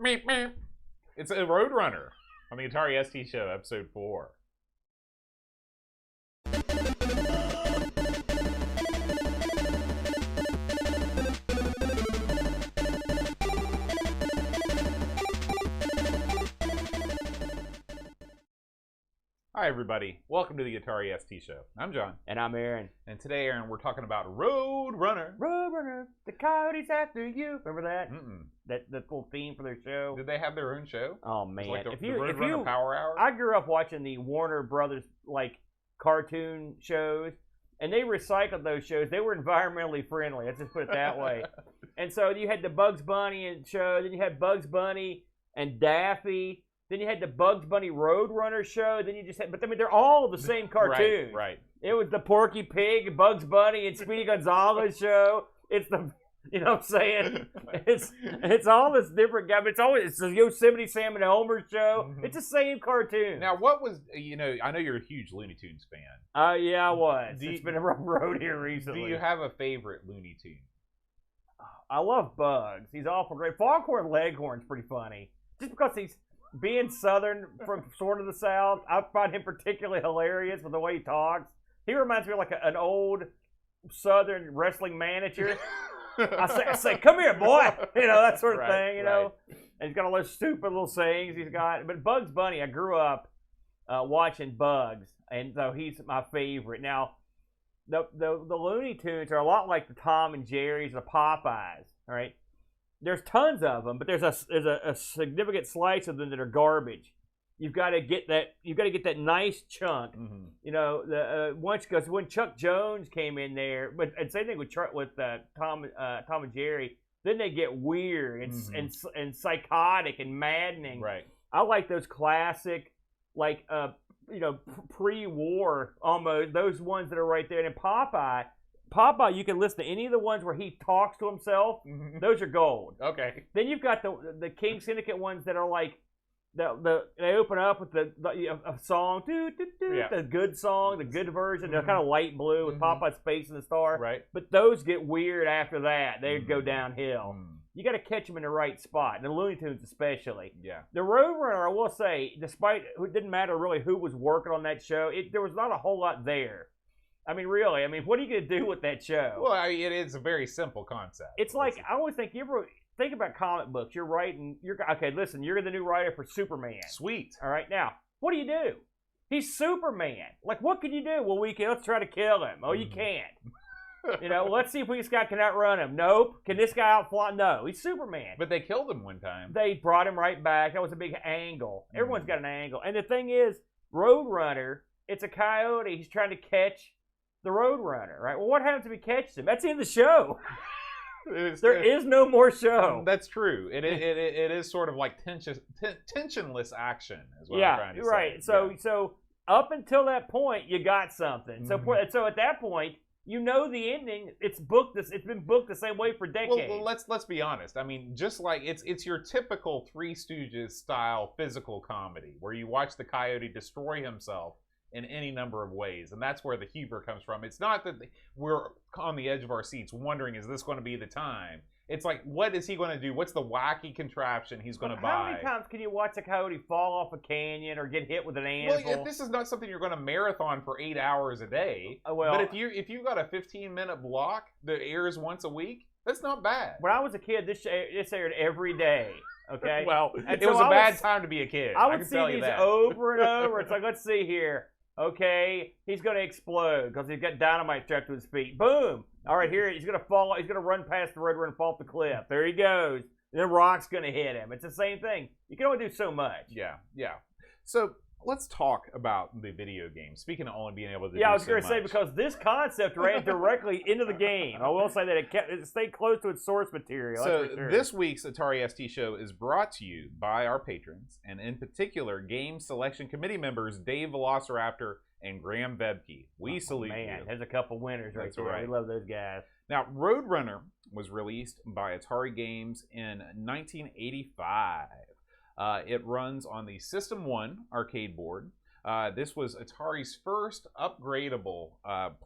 Meep, meep. It's a Roadrunner on the Atari ST Show, episode 4. Hi, everybody. Welcome to the Atari ST Show. I'm John. And I'm Aaron. And today, Aaron, we're talking about Roadrunner. Roadrunner, the coyote's after you. Remember that? Mm-mm. That little theme for their show? Did they have their own show? Oh, man. Like the Roadrunner Power Hour? I grew up watching the Warner Brothers, cartoon shows, and they recycled those shows. They were environmentally friendly. Let's just put it that way. And so you had the Bugs Bunny show, then you had Bugs Bunny and Daffy. Then you had the Bugs Bunny Roadrunner show. Then you just had, but I mean, they're all the same cartoon. Right. It was the Porky Pig, Bugs Bunny, and Speedy Gonzales show. It's the, you know what I'm saying? It's all this different guy. But it's the Yosemite Sam and Elmer show. Mm-hmm. It's the same cartoon. Now, what was, I know you're a huge Looney Tunes fan. Yeah, I was. It's been a rough road here recently. Do you have a favorite Looney Tune? I love Bugs. He's awful great. Foghorn Leghorn's pretty funny. Just because he's being Southern from sort of the South, I find him particularly hilarious with the way he talks. He reminds me of like an old Southern wrestling manager. I say, come here, boy. You know, that sort of thing, you know. And he's got all those stupid little sayings he's got. But Bugs Bunny, I grew up watching Bugs, and so he's my favorite. Now, the Looney Tunes are a lot like the Tom and Jerry's, the Popeyes, all right? There's tons of them, but there's a significant slice of them that are garbage. You've got to get that nice chunk. Mm-hmm. You know, because when Chuck Jones came in there, and same thing with Tom and Jerry, then they get weird and psychotic and maddening. Right. I like those classic, pre-war almost, those ones that are right there. And in Popeye, you can listen to any of the ones where he talks to himself. Mm-hmm. Those are gold. Okay. Then you've got the King Syndicate ones that are like they open up with a song, the good song, the good version. They're kind of light blue with Popeye's face in the star. Right. But those get weird after that. They go downhill. You got to catch them in the right spot. The Looney Tunes especially. Yeah. The Roadrunner, I will say, despite it didn't matter really who was working on that show, there was not a whole lot there. I mean, really. I mean, what are you going to do with that show? Well, it is a very simple concept. It's like, I always think, you ever think about comic books. You're writing, okay, listen, you're the new writer for Superman. Sweet. All right, now, what do you do? He's Superman. Like, what can you do? Well, let's try to kill him. Oh, you can't. Let's see if this guy can outrun him. Nope. Can this guy outfly? No, he's Superman. But they killed him one time. They brought him right back. That was a big angle. Everyone's got an angle. And the thing is, Roadrunner, it's a coyote. He's trying to catch the Roadrunner, right? Well, what happens if he catches him? That's the end of the show. There is no more show. That's true. It is sort of like tensionless action, is what I'm trying to say. Right. So up until that point, you got something. So at that point, you know the ending. It's been booked the same way for decades. Well, let's be honest. I mean, just like it's your typical Three Stooges style physical comedy where you watch the coyote destroy himself in any number of ways, and that's where the humor comes from. It's not that we're on the edge of our seats wondering, is this going to be the time? It's like, what is he going to do? What's the wacky contraption he's going to buy? How many times can you watch a coyote fall off a canyon or get hit with an anvil? Well, this is not something you're going to marathon for 8 hours a day. But if you've got a 15-minute block that airs once a week, that's not bad. When I was a kid, this aired every day. Okay. Well, it was a bad time to be a kid. I would see these over and over. It's like, let's see here. Okay, he's going to explode because he's got dynamite strapped to his feet. Boom! All right, here he's going to fall. He's going to run past the Roadrunner and fall off the cliff. There he goes. And the rock's going to hit him. It's the same thing. You can only do so much. Yeah. So let's talk about the video game. Speaking of only being able to do so much. Yeah, I was going to say, because this concept ran directly into the game. I will say that it stayed close to its source material. So this week's Atari ST Show is brought to you by our patrons, and in particular, Game Selection Committee members Dave Velociraptor and Graham Vebke. We salute you. Man, there's a couple winners right there. Right. We love those guys. Now, Roadrunner was released by Atari Games in 1985. It runs on the System 1 arcade board. This was Atari's first upgradable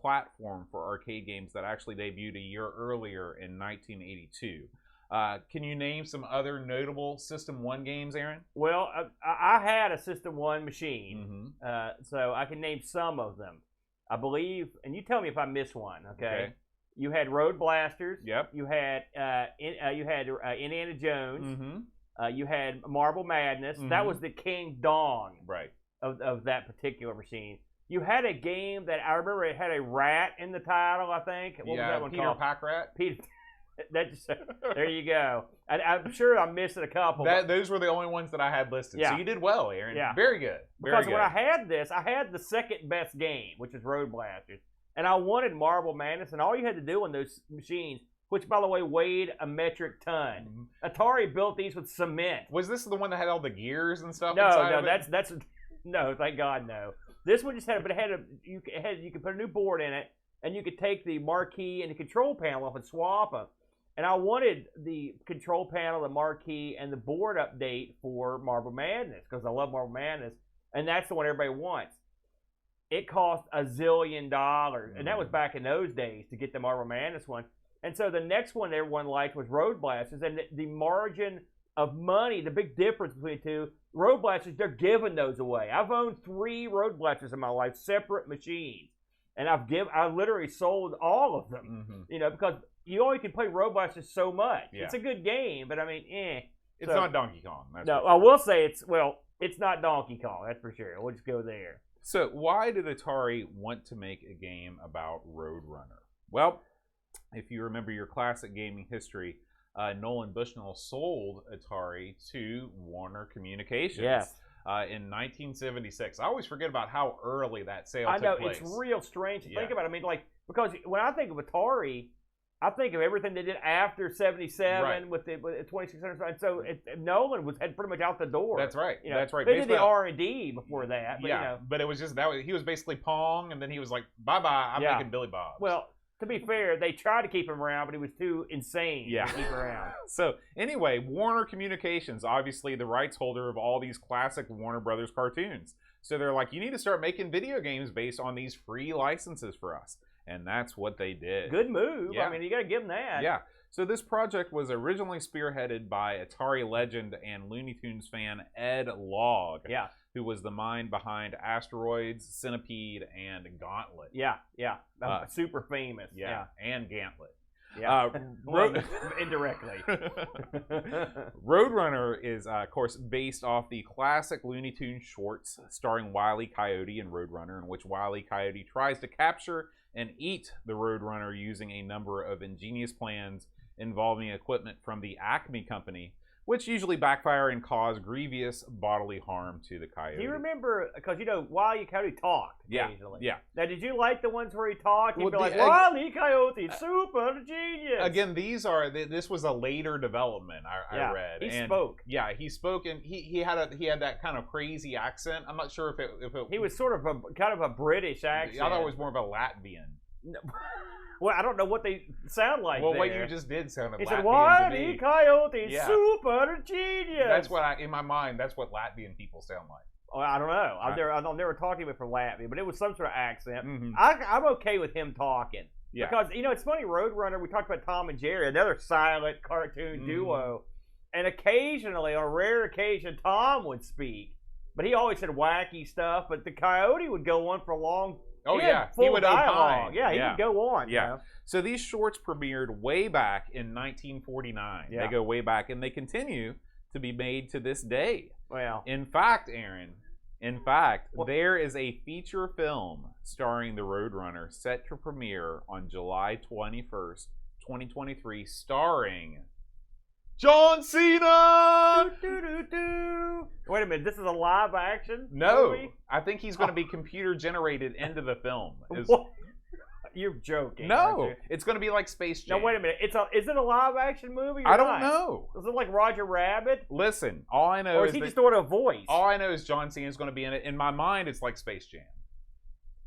platform for arcade games that actually debuted a year earlier in 1982. Can you name some other notable System 1 games, Aaron? Well, I had a System 1 machine, Mm-hmm. so I can name some of them. I believe, and you tell me if I miss one, okay? You had Road Blasters. Yep. You had Indiana Jones. Mm-hmm. You had Marble Madness. Mm-hmm. That was the King Dong Right. of that particular machine. You had a game that I remember it had a rat in the title, I think. What was that one Peter called? Packrat. Peter. There you go. I'm sure I'm missing a couple. Those were the only ones that I had listed. Yeah. So you did well, Aaron. Yeah. Very good. Because when I had this, I had the second best game, which is Road Blasters. And I wanted Marble Madness, and all you had to do on those machines, which, by the way, weighed a metric ton. Mm-hmm. Atari built these with cement. Was this the one that had all the gears and stuff No, inside no, of it? that's no, thank God, no. This one just had, but you could put a new board in it, and you could take the marquee and the control panel off and swap them. And I wanted the control panel, the marquee, and the board update for Marble Madness because I love Marble Madness, and that's the one everybody wants. It cost $1 zillion, and that was back in those days to get the Marble Madness one. And so the next one everyone liked was Road Blasters, and the margin of money, the big difference between the two, Road Blasters, they're giving those away. I've owned 3 Road Blasters in my life, separate machines, and I literally sold all of them, because you only can play Road Blasters so much. Yeah. It's a good game, but I mean, It's not Donkey Kong. No, I will say it's not Donkey Kong, that's for sure. We'll just go there. So why did Atari want to make a game about Roadrunner? Well, if you remember your classic gaming history, Nolan Bushnell sold Atari to Warner Communications. Yes. In 1976. I always forget about how early that sale took place. It's real strange to think about. I mean, because when I think of Atari, I think of everything they did after 77 with the 2600. And so Nolan had pretty much out the door. That's right. That's right. They did the R&D before that. But, but it was just that he was basically Pong, and then he was like, bye-bye, I'm making Billy Bob. Well, to be fair, they tried to keep him around, but he was too insane to keep around. So anyway, Warner Communications, obviously the rights holder of all these classic Warner Brothers cartoons. So they're like, you need to start making video games based on these free licenses for us. And that's what they did. Good move. Yeah. I mean, you got to give them that. Yeah. So this project was originally spearheaded by Atari legend and Looney Tunes fan Ed Logg, who was the mind behind Asteroids, Centipede, and Gauntlet. Yeah. Super famous. Yeah, and Gauntlet. Yeah. Indirectly. Roadrunner is, of course, based off the classic Looney Tunes shorts starring Wil E Coyote and Roadrunner, in which Wil E Coyote tries to capture and eat the Roadrunner using a number of ingenious plans involving equipment from the Acme company, which usually backfire and cause grievous bodily harm to the coyote. Do you remember, because Wil E Coyote talked occasionally. Yeah. Now, did you like the ones where he talked? You'd be like, Wil E Coyote, super genius. Again, this was a later development, I read. He spoke. Yeah, he spoke, and he had that kind of crazy accent. I'm not sure if it he was sort of kind of a British accent. I thought it was more of a Latvian. No. Well, I don't know what they sound like. Well, what you just did sounded Latvian. He said, Wil E Coyote, super genius. That's what in my mind, that's what Latvian people sound like. Oh, I don't know. I've never talked to him from Latvia, but it was some sort of accent. Mm-hmm. I'm okay with him talking. Yeah. Because, it's funny, Roadrunner, we talked about Tom and Jerry, another silent cartoon duo. And occasionally, on a rare occasion, Tom would speak. But he always said wacky stuff, but the Coyote would go on for a long he would dialogue. Yeah, he would go on. Yeah. So these shorts premiered way back in 1949. Yeah. They go way back, and they continue to be made to this day. Well, in fact, Aaron, there is a feature film starring the Roadrunner set to premiere on July 21st, 2023, starring John Cena! Wait a minute, this is a live action movie? I think he's going to be computer generated into the film. You're joking. No, it's going to be like Space Jam. Now wait a minute, is it a live action movie? I don't know. Is it like Roger Rabbit? Listen, all I know is he just doing a voice? All I know is John Cena is going to be in it. In my mind, it's like Space Jam.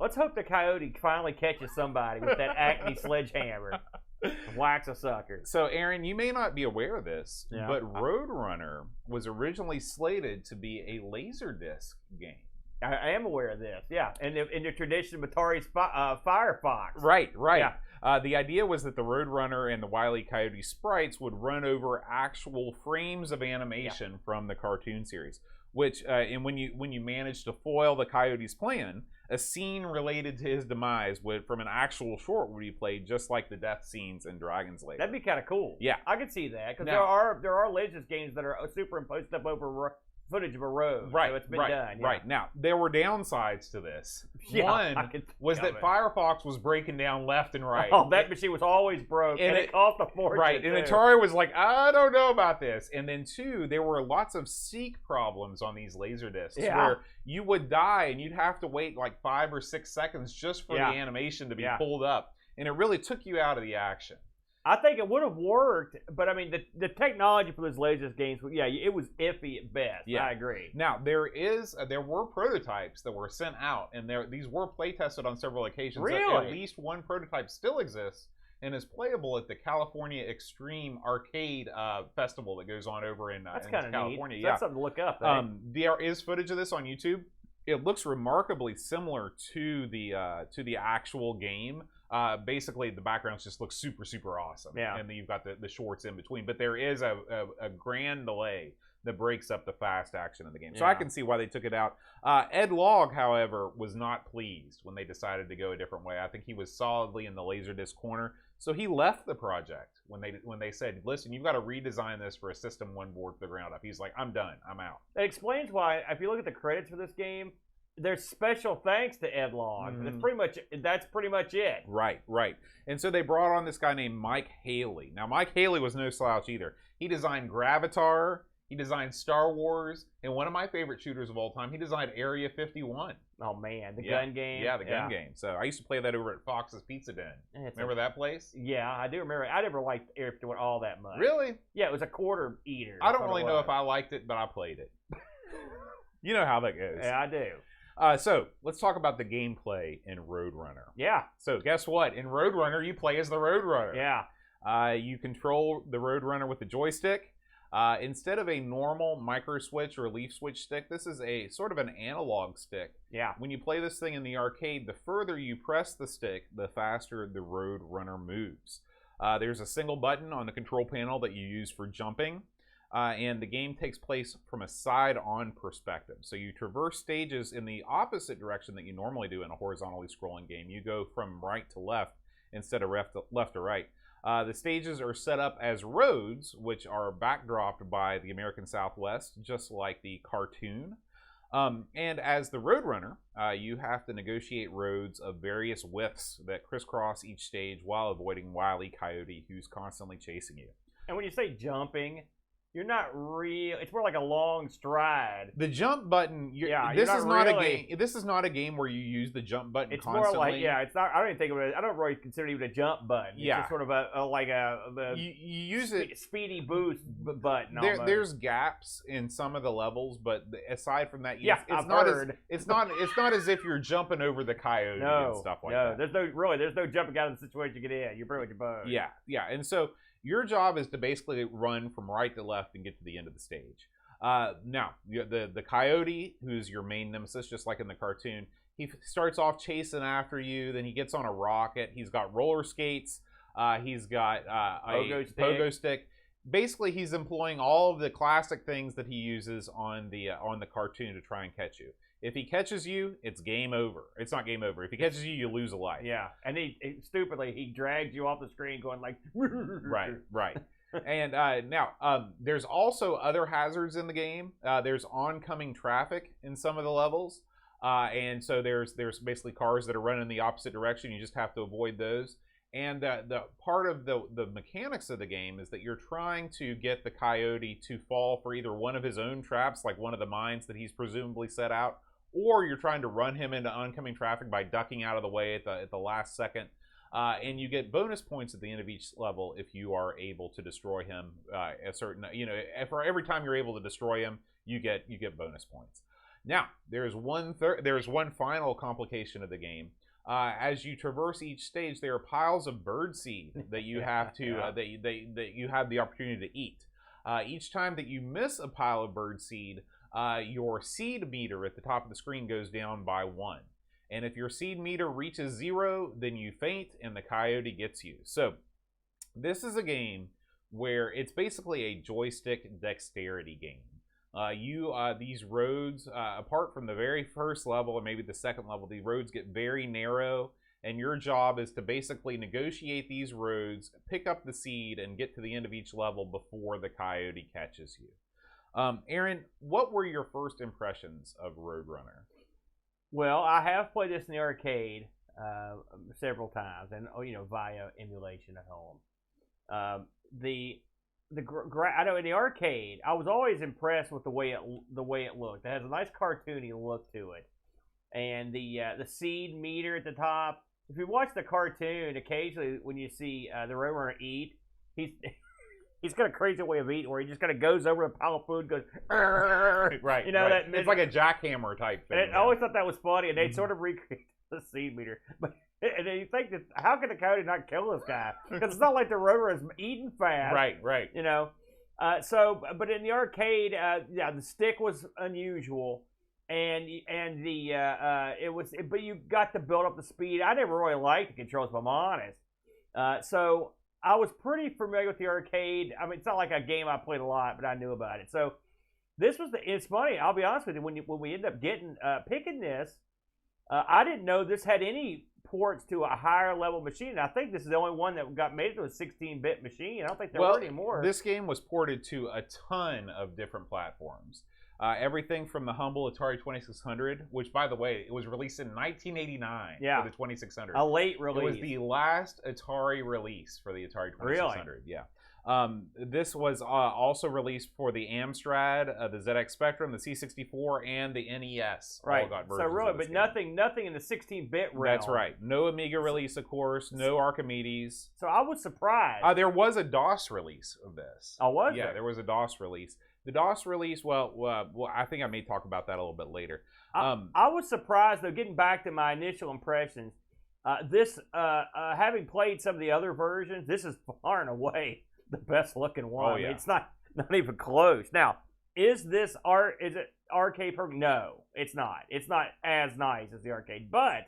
Let's hope the Coyote finally catches somebody with that Acme sledgehammer. Wax a sucker. So, Aaron, you may not be aware of this, but Roadrunner was originally slated to be a Laserdisc game. I am aware of this, yeah. And in the tradition of Atari's Firefox. Right. The idea was that the Roadrunner and the Wile E Coyote sprites would run over actual frames of animation from the cartoon series. Which, and when you manage to foil the Coyote's plan, a scene related to his demise from an actual short would be played, just like the death scenes in Dragon's Lair. That'd be kind of cool. Yeah, I could see that because now, there are Legends games that are superimposed up over footage of a road. Right, so it's been right, done. Yeah. Right. Now, there were downsides to this. Yeah, One was that Firefox was breaking down left and right. Oh, that machine was always broke, and it cost a fortune. Right, and Atari was like, I don't know about this. And then two, there were lots of seek problems on these Laserdiscs where you would die and you'd have to wait like 5 or 6 seconds just for the animation to be pulled up. And it really took you out of the action. I think it would have worked, but I mean, the technology for those Laserdisc games, it was iffy at best. Yeah. I agree. Now, there were prototypes that were sent out, and these were play tested on several occasions. Really? At least one prototype still exists and is playable at the California Extreme Arcade Festival that goes on over in California. Neat. That's something to look up. There is footage of this on YouTube. It looks remarkably similar to the actual game. Basically, the backgrounds just look super, super awesome. Yeah. And then you've got the shorts in between. But there is a grand delay that breaks up the fast action of the game. So I can see why they took it out. Ed Logg, however, was not pleased when they decided to go a different way. I think he was solidly in the Laserdisc corner. So he left the project when they said, listen, you've got to redesign this for a System 1 board from the ground up. He's like, I'm done. I'm out. It explains why, if you look at the credits for this game, there's special thanks to Ed Logg. That's pretty much it. Right. And so they brought on this guy named Mike Haley. Now, Mike Haley was no slouch either. He designed Gravatar, he designed Star Wars, and one of my favorite shooters of all time, he designed Area 51. Oh, man, the gun game. Yeah, the gun game. So I used to play that over at Fox's Pizza Den. Remember that place? Yeah, I do remember. I never liked Area 51 all that much. Really? Yeah, it was a quarter eater. I don't really know if I liked it, but I played it. You know how that goes. Yeah, I do. So let's talk about the gameplay in Roadrunner. Yeah. So guess what? In Roadrunner, you play as the Roadrunner. Yeah. You control the Roadrunner with the joystick. Instead of a normal micro switch or leaf switch stick, this is a sort of an analog stick. Yeah. When you play this thing in the arcade, the further you press the stick, the faster the Roadrunner moves. There's a single button on the control panel that you use for jumping. And the game takes place from a side-on perspective. So you traverse stages in the opposite direction that you normally do in a horizontally scrolling game. You go from right to left instead of left to right. The stages are set up as roads, which are backdropped by the American Southwest, just like the cartoon. And as the Roadrunner, you have to negotiate roads of various widths that crisscross each stage while avoiding Wile E Coyote, who's constantly chasing you. And when you say jumping, you're not real. It's more like a long stride. The jump button. This is not a game. This is not a game where you use the jump button. It's constantly. more like It's not. I don't even think of it. I don't really consider it even a jump button. It's just sort of you use it speedy boost button. There's gaps in some of the levels, but aside from that, it's not as if you're jumping over the coyote and stuff like that. There's no jumping out of the situation you get in. You're pretty much your boat. Yeah, and so. Your job is to basically run from right to left and get to the end of the stage. Now, the coyote, who's your main nemesis, just like in the cartoon, he starts off chasing after you. Then he gets on a rocket. He's got roller skates. He's got a pogo stick. Basically, he's employing all of the classic things that he uses on the cartoon to try and catch you. If he catches you, it's game over. It's not game over. If he catches you, you lose a life. Yeah, and he stupidly, he drags you off the screen going like... Right. And now, there's also other hazards in the game. There's oncoming traffic in some of the levels. And so there's basically cars that are running in the opposite direction. You just have to avoid those. And the part of the mechanics of the game is that you're trying to get the coyote to fall for either one of his own traps, like one of the mines that he's presumably set out, or you're trying to run him into oncoming traffic by ducking out of the way at the last second. And you get bonus points at the end of each level if you are able to destroy him. For every time you're able to destroy him, you get bonus points. Now, there's one final complication of the game. As you traverse each stage, there are piles of birdseed that you have to that you have the opportunity to eat. Each time that you miss a pile of birdseed, your seed meter at the top of the screen goes down by 1. And if your seed meter reaches 0, then you faint and the coyote gets you. So this is a game where it's basically a joystick dexterity game. These roads, apart from the very first level and maybe the second level, the roads get very narrow, and your job is to basically negotiate these roads, pick up the seed, and get to the end of each level before the coyote catches you. Aaron, what were your first impressions of Roadrunner? Well, I have played this in the arcade several times, and via emulation at home. I know in the arcade, I was always impressed with the way it looked. It has a nice cartoony look to it, and the seed meter at the top. If you watch the cartoon, occasionally when you see the Roadrunner eat, he's got a crazy way of eating where he just kind of goes over a pile of food, goes right. Right. It's like a jackhammer type thing. And I always thought that was funny, and they sort of recreate the seed meter, but. And then you think that how can the coyote not kill this guy? Because it's not like the Roadrunner is eating fast. Right. But in the arcade, the stick was unusual, and but you got to build up the speed. I never really liked the controls, if I'm honest. So I was pretty familiar with the arcade. I mean, it's not like a game I played a lot, but I knew about it. So this was it's funny. I'll be honest with you. When we ended up picking this, I didn't know this had any ports to a higher level machine. I think this is the only one that got made to a 16-bit machine. I don't think there were any more. This game was ported to a ton of different platforms. Everything from the humble Atari 2600, which, by the way, it was released in 1989 for the 2600. A late release. It was the last Atari release for the Atari 2600. Really? Yeah. This was also released for the Amstrad, the ZX Spectrum, the C64, and the NES. Right. All got so really, but game. nothing in the 16-bit realm. That's right. No Amiga release, of course. No Archimedes. So I was surprised. There was a DOS release of this. Oh, was there? Yeah, there was a DOS release. The DOS release, well, I think I may talk about that a little bit later. I was surprised, though, getting back to my initial impressions, having played some of the other versions, this is far and away the best looking one. Oh, yeah. It's not even close. Now, is it arcade perfect? No, it's not. It's not as nice as the arcade, but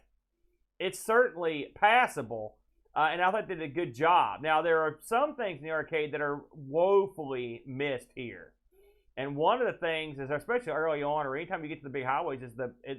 it's certainly passable. And I thought they did a good job. Now, there are some things in the arcade that are woefully missed here. And one of the things is, especially early on, or anytime you get to the big highways, is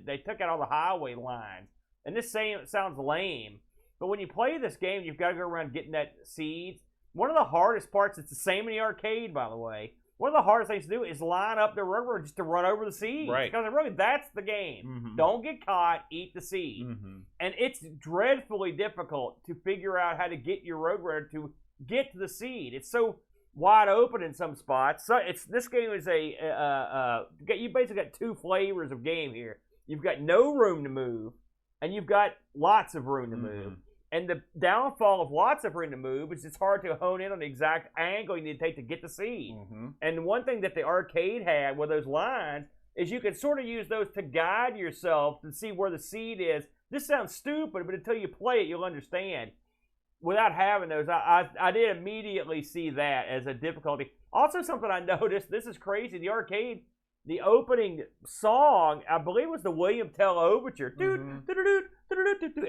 they took out all the highway lines. And this sounds lame, but when you play this game, you've got to go around getting that seeds. One of the hardest parts, it's the same in the arcade, by the way. One of the hardest things to do is line up the river just to run over the seeds. Right. Because really, that's the game. Mm-hmm. Don't get caught, eat the seed. Mm-hmm. And it's dreadfully difficult to figure out how to get your Roadrunner to get to the seed. It's so wide open in some spots. So this game is you basically got two flavors of game here. You've got no room to move, and you've got lots of room to move. And the downfall of lots of room to move is it's hard to hone in on the exact angle you need to take to get the seed. Mm-hmm. And one thing that the arcade had with those lines is you could sort of use those to guide yourself to see where the seed is. This sounds stupid, but until you play it, you'll understand. Without having those, I did immediately see that as a difficulty. Also, something I noticed, this is crazy, the arcade, the opening song, I believe, was the William Tell Overture. Mm-hmm.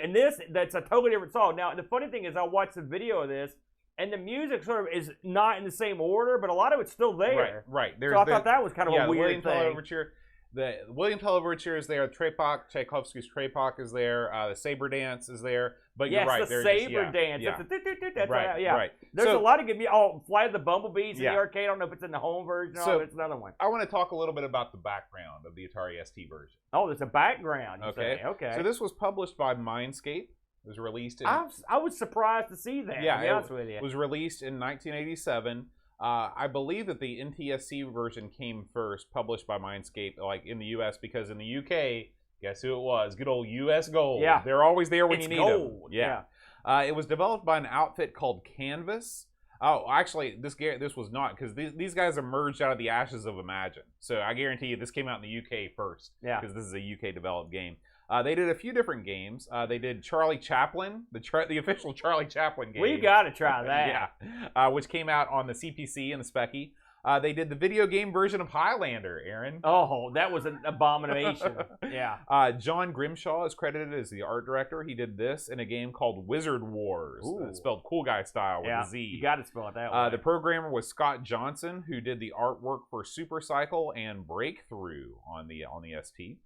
And that's a totally different song. Now, the funny thing is, I watched the video of this, and the music sort of is not in the same order, but a lot of it's still there. Right. So I thought that was kind of a weird William thing. Tell Overture. The William Tell Overture is there. Tchaikovsky's Trepak is there. The Saber Dance is there. But yes, you're right. the Saber Dance. Yeah. That's Right. There's a lot of good music. Oh, Flight of the Bumblebees in the Yeah. arcade. I don't know if it's in the home version. So, it's another one. I want to talk a little bit about the background of the Atari ST version. Oh, there's a background. You Okay. say. Okay. So this was published by Mindscape. It was released in. I was surprised to see that. Yeah, to be honest with you. It was released in 1987. I believe that the NTSC version came first, published by Mindscape, like in the U.S., because in the U.K., guess who it was? Good old U.S. Gold. Yeah. They're always there when It's you need gold. them. Yeah. It was developed by an outfit called Canvas. Oh, actually, this was not, because these guys emerged out of the ashes of Imagine. So I guarantee you this came out in the U.K. first, because this is a U.K.-developed game. They did a few different games. They did Charlie Chaplin, the official Charlie Chaplin game. We got to try that. Yeah, which came out on the CPC and the Speccy. They did the video game version of Highlander, Aaron. Oh, that was an abomination. Yeah. John Grimshaw is credited as the art director. He did this in a game called Wizard Wars, spelled cool guy style with a Z. You got to spell it that way. The programmer was Scott Johnson, who did the artwork for Super Cycle and Breakthrough on the ST.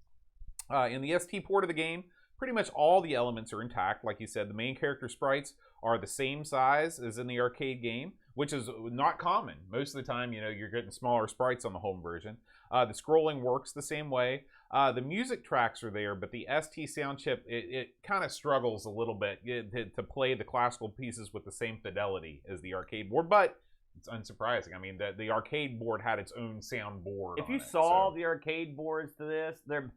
In the ST port of the game, pretty much all the elements are intact. Like you said, the main character sprites are the same size as in the arcade game, which is not common. Most of the time, you're getting smaller sprites on the home version. The scrolling works the same way. The music tracks are there, but the ST sound chip, it kind of struggles a little bit to play the classical pieces with the same fidelity as the arcade board, but it's unsurprising. I mean, the arcade board had its own sound board. If you saw the arcade boards to this, they're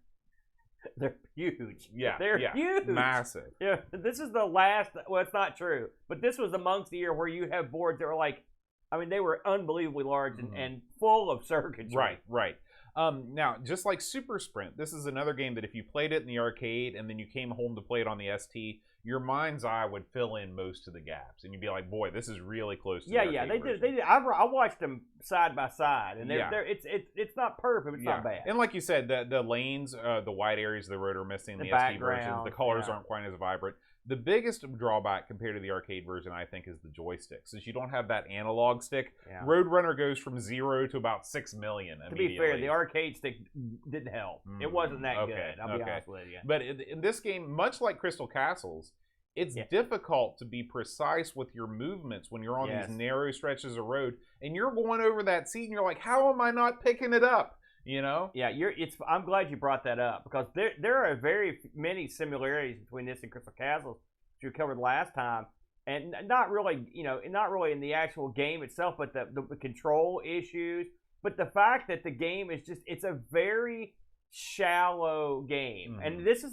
huge. Yeah, they're huge. Massive. Yeah, this is the last, well, it's not true, but this was amongst the year where you have boards that were like, I mean, they were unbelievably large and full of circuitry. Right. Now, just like Super Sprint, this is another game that if you played it in the arcade and then you came home to play it on the ST, your mind's eye would fill in most of the gaps, and you'd be like, "Boy, this is really close to." The arcade version. They did. I watched them side by side, and it's not perfect, but it's not bad. And like you said, the lanes, the wide areas of the road are missing. The ST version, the colors aren't quite as vibrant. The biggest drawback compared to the arcade version, I think, is the joystick. Since you don't have that analog stick, Roadrunner goes from 0 to about 6 million immediately. To be fair, the arcade stick didn't help. It wasn't that good, I'll be honest with you. But in this game, much like Crystal Castles, it's difficult to be precise with your movements when you're on these narrow stretches of road, and you're going over that seat, and you're like, how am I not picking it up? Yeah, I'm glad you brought that up, because there are very many similarities between this and Crystal Castles, which we covered last time, and not really in the actual game itself, but the control issues, but the fact that the game is it's a very shallow game, and this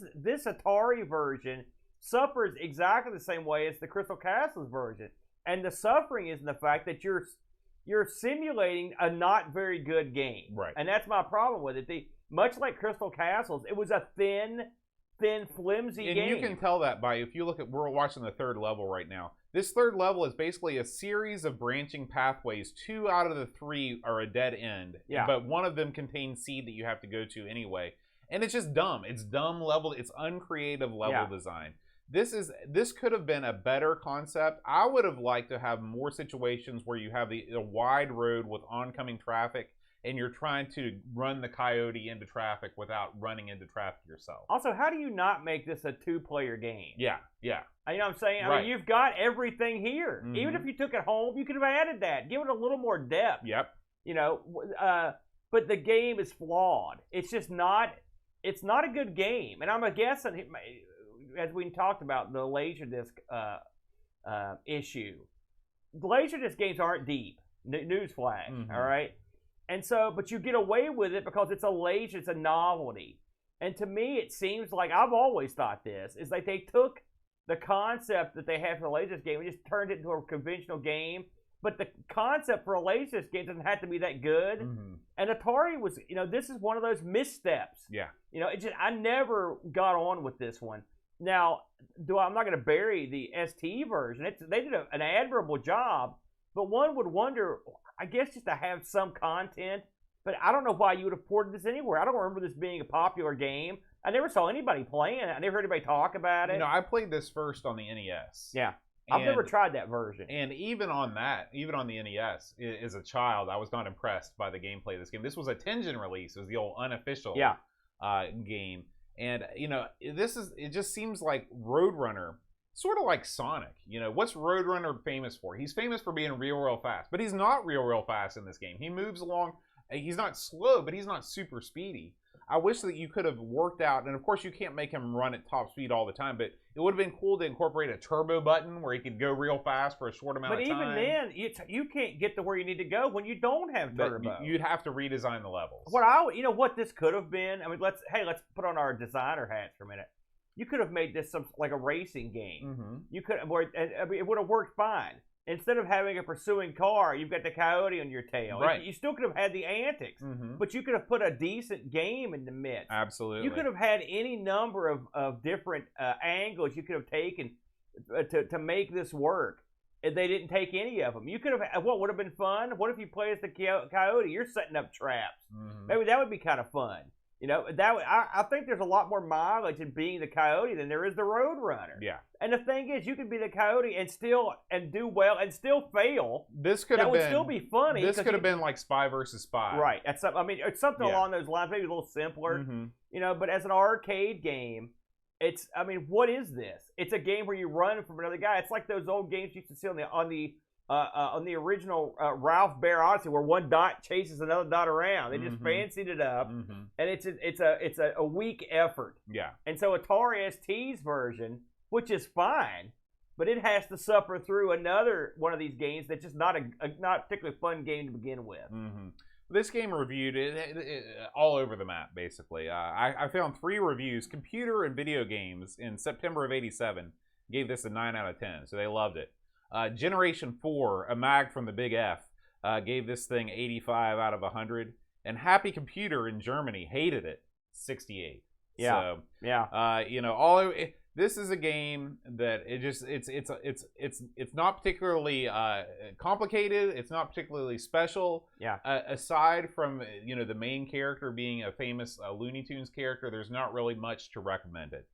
Atari version suffers exactly the same way as the Crystal Castles version, and the suffering is in the fact that you're simulating a not very good game. Right. And that's my problem with it. Much like Crystal Castles, it was a thin, flimsy game. And you can tell that by, if you look at, we're watching the third level right now. This third level is basically a series of branching pathways. 2 out of the 3 are a dead end. Yeah. But one of them contains seed that you have to go to anyway. And it's just dumb. It's dumb level. It's uncreative level design. This could have been a better concept. I would have liked to have more situations where you have a wide road with oncoming traffic, and you're trying to run the Coyote into traffic without running into traffic yourself. Also, how do you not make this a 2-player game? Yeah. You know what I'm saying? I mean, you've got everything here. Even if you took it home, you could have added that. Give it a little more depth. Yep. But the game is flawed. It's just not. It's not a good game. And I'm guessing, as we talked about the Laserdisc issue, the Laserdisc games aren't deep. Newsflash, all right? And so, but you get away with it because it's a novelty. And to me, it seems like, I've always thought this, is like they took the concept that they had for the Laserdisc game and just turned it into a conventional game. But the concept for a Laserdisc game doesn't have to be that good. And Atari was, this is one of those missteps. Yeah. I never got on with this one. Now, I'm not going to bury the ST version. They did an admirable job, but one would wonder, I guess, just to have some content. But I don't know why you would have ported this anywhere. I don't remember this being a popular game. I never saw anybody playing it. I never heard anybody talk about it. I played this first on the NES. Yeah. I've never tried that version. And even on the NES, as a child, I was not impressed by the gameplay of this game. This was a Tengen release. It was the old unofficial game. And, it just seems like Roadrunner, sort of like Sonic. What's Roadrunner famous for? He's famous for being real fast. But he's not real fast in this game. He moves along. He's not slow, but he's not super speedy. I wish that you could have worked out, and of course you can't make him run at top speed all the time, but it would have been cool to incorporate a turbo button where he could go real fast for a short amount of time. But even then, you can't get to where you need to go when you don't have turbo. You'd have to redesign the levels. What this could have been? I mean, let's put on our designer hats for a minute. You could have made this like a racing game. You could, it would have worked fine. Instead of having a pursuing car, you've got the Coyote on your tail. Right. You still could have had the antics, but you could have put a decent game in the midst. Absolutely. You could have had any number of different angles you could have taken to make this work. and they didn't take any of them. You could have. What would have been fun? What if you play as the coyote? You're setting up traps. Maybe that would be kind of fun. You know, I think there's a lot more mileage in being the coyote than there is the road runner. Yeah. And the thing is, you could be the coyote and do well and still fail. This could have been. That would still be funny. This could have been like Spy versus Spy. Right. It's something along those lines, maybe a little simpler. You know, but as an arcade game, what is this? It's a game where you run from another guy. It's like those old games you used to see on the original Ralph Bear Odyssey, where one dot chases another dot around. They just fancied it up, and it's a weak effort. Yeah. And so Atari ST's version, which is fine, but it has to suffer through another one of these games that's just not a particularly fun game to begin with. This game reviewed all over the map, basically. I found 3 reviews, computer and video games, in September of '87. Gave this a 9 out of 10, so they loved it. Generation 4, a mag from the Big F, gave this thing 85 out of 100. And Happy Computer in Germany hated it, 68. Yeah. So, yeah. You know, this is a game that it's not particularly complicated. It's not particularly special. Yeah. Aside from the main character being a famous Looney Tunes character, there's not really much to recommend it.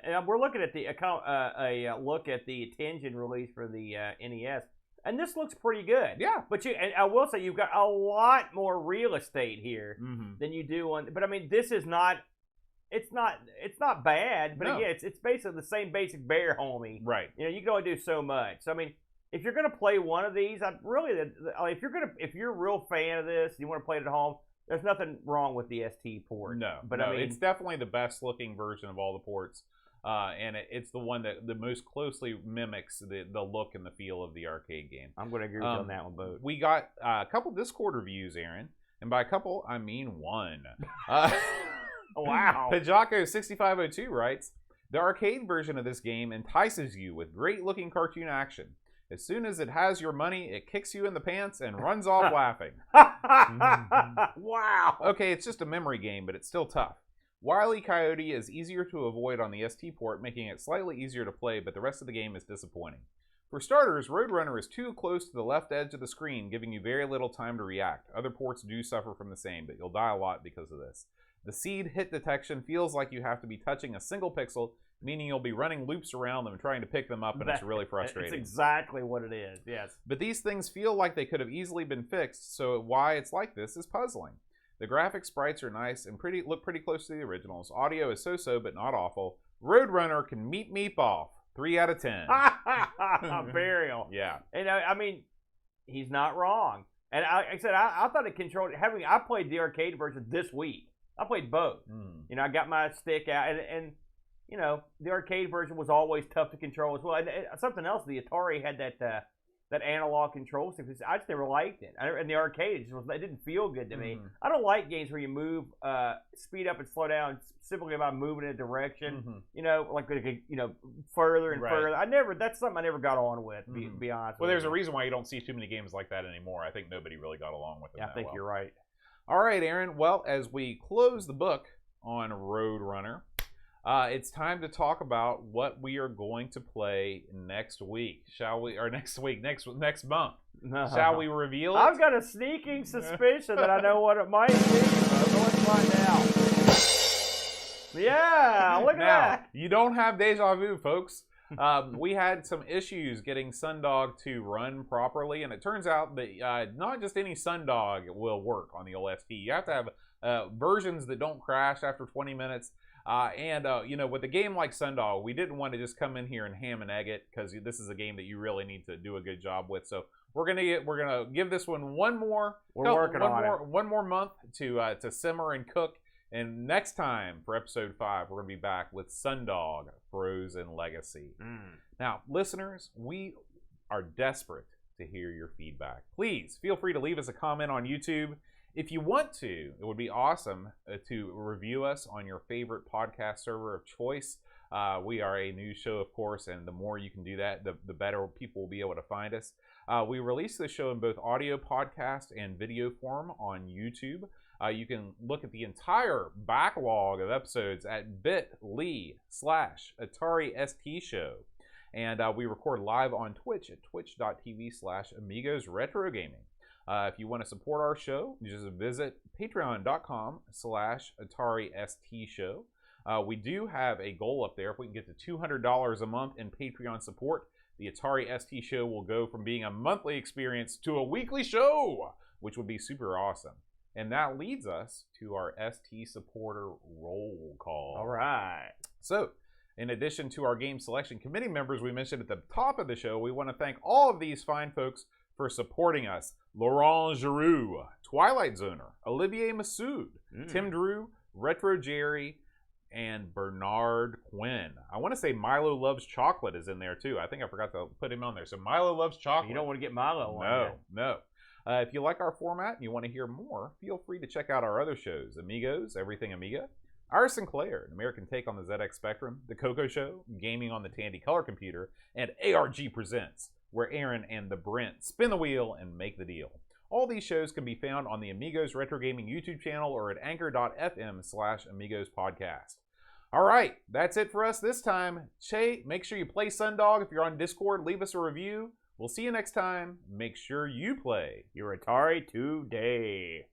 And we're looking at a look at the Tengen release for the NES, and this looks pretty good. Yeah. But and I will say you've got a lot more real estate here than you do on. But I mean, this is not. It's not bad. But again, it's basically the same basic bear, homie. Right. You know, you can only do so much. So I mean, if you're gonna play one of these, if you're a real fan of this, you want to play it at home. There's nothing wrong with the ST port. No, but no, I mean, it's definitely the best looking version of all the ports. And it's the one that the most closely mimics the look and the feel of the arcade game. I'm going to agree with you on that one, Bo. We got a couple Discord reviews, Aaron. And by a couple, I mean one. Wow. Pajako6502 writes, the arcade version of this game entices you with great-looking cartoon action. As soon as it has your money, it kicks you in the pants and runs off laughing. Wow. Okay, it's just a memory game, but it's still tough. Wil E Coyote is easier to avoid on the ST port, making it slightly easier to play, but the rest of the game is disappointing. For starters, Roadrunner is too close to the left edge of the screen, giving you very little time to react. Other ports do suffer from the same, but you'll die a lot because of this. The seed hit detection feels like you have to be touching a single pixel, meaning you'll be running loops around them trying to pick them up, and it's really frustrating. It's exactly what it is, yes. But these things feel like they could have easily been fixed, so why it's like this is puzzling. The graphic sprites are nice and look pretty close to the originals. Audio is so-so, but not awful. Roadrunner can MEEP off. 3 out of 10. Burial. Yeah. And I mean, he's not wrong. And like I said, I thought it controlled. I played the arcade version this week. I played both. You know, I got my stick out, and you know, the arcade version was always tough to control as well. And something else, the Atari had that analog control stick. I just never liked it. In the arcade, it didn't feel good to me. I don't like games where you move, speed up and slow down simply by moving in a direction. You know, like further and further. That's something I never got on with. Be honest. Well, there's a reason why you don't see too many games like that anymore. I think nobody really got along with it. Yeah, I think you're right. All right, Aaron. Well, as we close the book on Roadrunner, it's time to talk about what we are going to play next week. Shall we? Or next week, next month. Shall we reveal it? I've got a sneaking suspicion that I know what it might be. So let's find out. Yeah, look at that. You don't have deja vu, folks. We had some issues getting Sundog to run properly, and it turns out that not just any Sundog will work on the old ST. You have to have versions that don't crash after 20 minutes. You know, with a game like Sundog, we didn't want to just come in here and ham and egg it, because this is a game that you really need to do a good job with. So we're gonna give this one one more month to simmer and cook. And next time for episode 5, we're gonna be back with Sundog Frozen Legacy. Now, listeners, we are desperate to hear your feedback. Please feel free to leave us a comment on YouTube. If you want to, it would be awesome to review us on your favorite podcast server of choice. We are a news show, of course, and the more you can do that, the better people will be able to find us. We release this show in both audio podcast and video form on YouTube. You can look at the entire backlog of episodes at bit.ly/Atari ST Show. And we record live on Twitch at twitch.tv/Amigos Retro Gaming. If you want to support our show, just visit patreon.com/Atari ST Show. We do have a goal up there. If we can get to $200 a month in Patreon support, the Atari ST Show will go from being a monthly experience to a weekly show, which would be super awesome. And that leads us to our ST supporter roll call. All right. So, in addition to our game selection committee members we mentioned at the top of the show, we want to thank all of these fine folks for supporting us. Laurent Giroux, Twilight Zoner, Olivier Massoud, Tim Drew, Retro Jerry, and Bernard Quinn. I want to say Milo Loves Chocolate is in there too. I think I forgot to put him on there. So Milo Loves Chocolate. You don't want to get Milo on there. No. If you like our format and you want to hear more, feel free to check out our other shows. Amigos, Everything Amiga, Our Sinclair, an American take on the ZX Spectrum, The Coco Show, Gaming on the Tandy Color Computer, and ARG Presents, where Aaron and the Brent spin the wheel and make the deal. All these shows can be found on the Amigos Retro Gaming YouTube channel or at anchor.fm/Amigos Podcast. All right, that's it for us this time. Che, make sure you play Sundog. If you're on Discord, leave us a review. We'll see you next time. Make sure you play your Atari today.